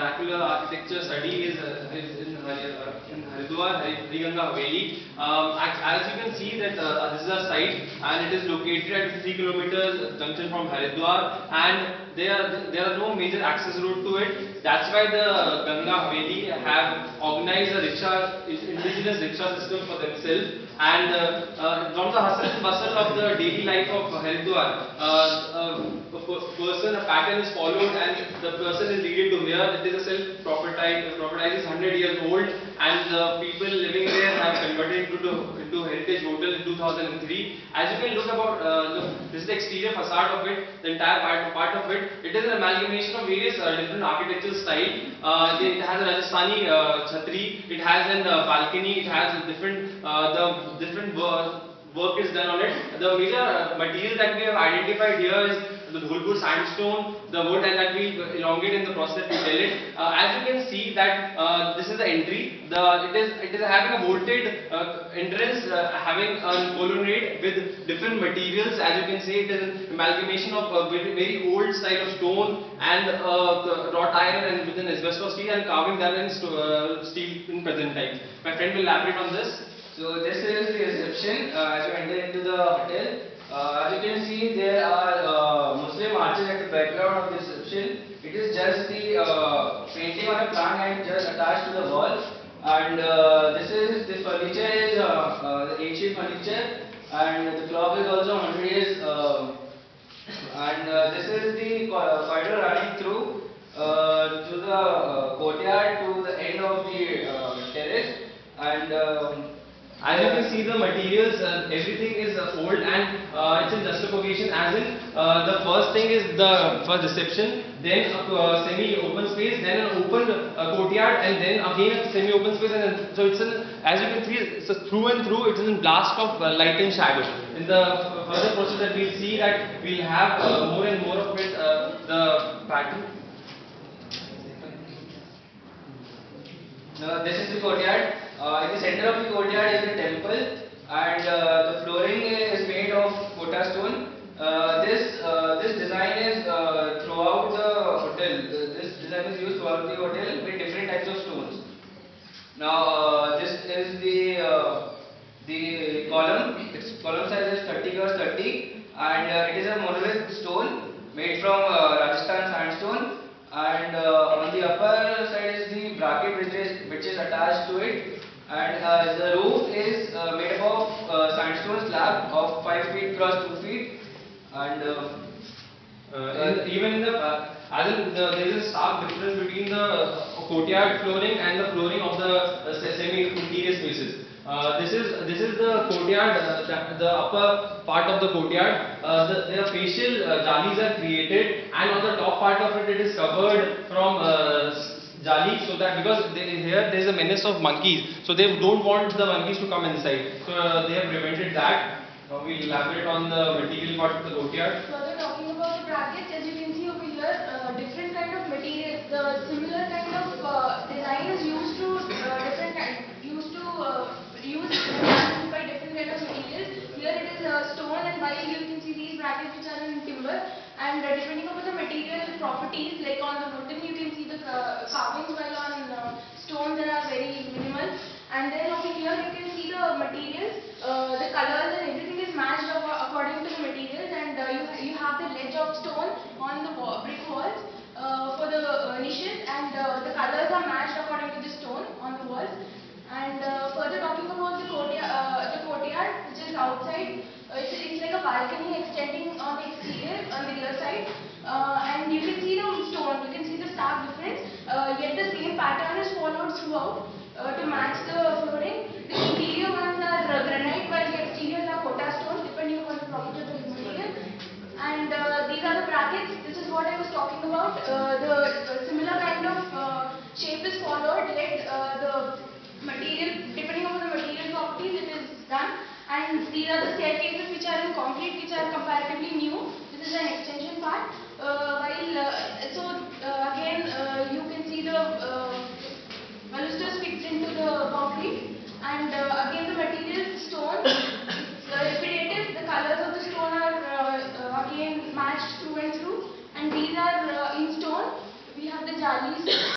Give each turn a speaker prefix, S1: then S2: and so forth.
S1: spectacular architecture study is in Haridwar, Hariganga Haveli. As you can see that this is a site and it is located at 3 kilometers junction from Haridwar, and there are no major access route to it. That's why the Ganga Haveli have organized a indigenous rickshaw system for themselves. And from the hustle and bustle of the daily life of Haridwar, a pattern is followed and the person is leading to here. It is a self-propertized, is 100 years old, and the people living there have converted into Heritage Hotel in 2003. As you can look, this is the exterior facade of it, the entire part of it. It is an amalgamation of various different architectural style. It has a Rajasthani chhatri, it has a balcony, it has a different work is done on it. The major material that we have identified here is the Dhulpur sandstone, the wood that we elongate in the process that we tell it. As you can see that this is the entry. It is having a vaulted entrance, having a colonnade with different materials. As you can see, it is an amalgamation of very old style of stone and wrought iron and with an asbestos steel and carving done in steel in present times. My friend will elaborate on this.
S2: So this is the reception as you enter into the hotel. As you can see, there are Muslim arches at the background of the reception. It is just the painting on a plant and just attached to the wall. And this furniture is the ancient furniture, and the clock is also 100 years. And this is the corridor running through to the courtyard to the end of the terrace. And
S1: as you can see, the materials, everything is old and it's in justification, as in the first thing is the first reception, then a semi-open space, then an open courtyard, and then again a semi-open space. And so it's as you can see, it's through and through, it is in blast of light and shadow. In the further process that we'll see that we'll have more and more of it, the pattern.
S2: This is the courtyard. In the center of the courtyard is the temple, and the flooring is made of kota stone. This design is throughout the hotel. This design is used throughout the hotel with different types of stones. Now this is the column. Its column size is 30 cross 30, and it is a monolith stone made from Rajasthan sandstone. And on the upper side is the bracket which is attached to it, and the roof is made up of sandstone slab of 5 feet cross 2 feet, and
S1: even in there is a stark difference between the courtyard flooring and the flooring of the semi-interior spaces. This is the courtyard, the upper part of the courtyard. Their facial jalis are created, and on the top part of it is covered from jali, so that because here there is a menace of monkeys, so they don't want the monkeys to come inside. So they have prevented that. Now we elaborate on the material part of the courtyard.
S3: Further talking about the brackets, as you can see over here, different kind of materials. The similar kind of design is used to use by different kind of materials. Here it is stone, and while you can see these brackets which are in timber, and depending upon the material properties, like on the wooden you can see the carvings, while on stone there are very minimal. And then over here you can see the materials, the colors and everything is matched according to the materials, and you have the ledge of stone on the brick walls for the niches, and the colors are matched according to the stone on the walls. And further talking about the courtyard, which is outside, it's like a balcony extending on the exterior, on the rear side, and you can see the stone, you can see the stark difference, yet the same pattern is followed throughout to match the flooring. The interior ones are granite, while the exteriors are kota stone, depending upon the property of the material. And these are the brackets. This is what I was talking about. The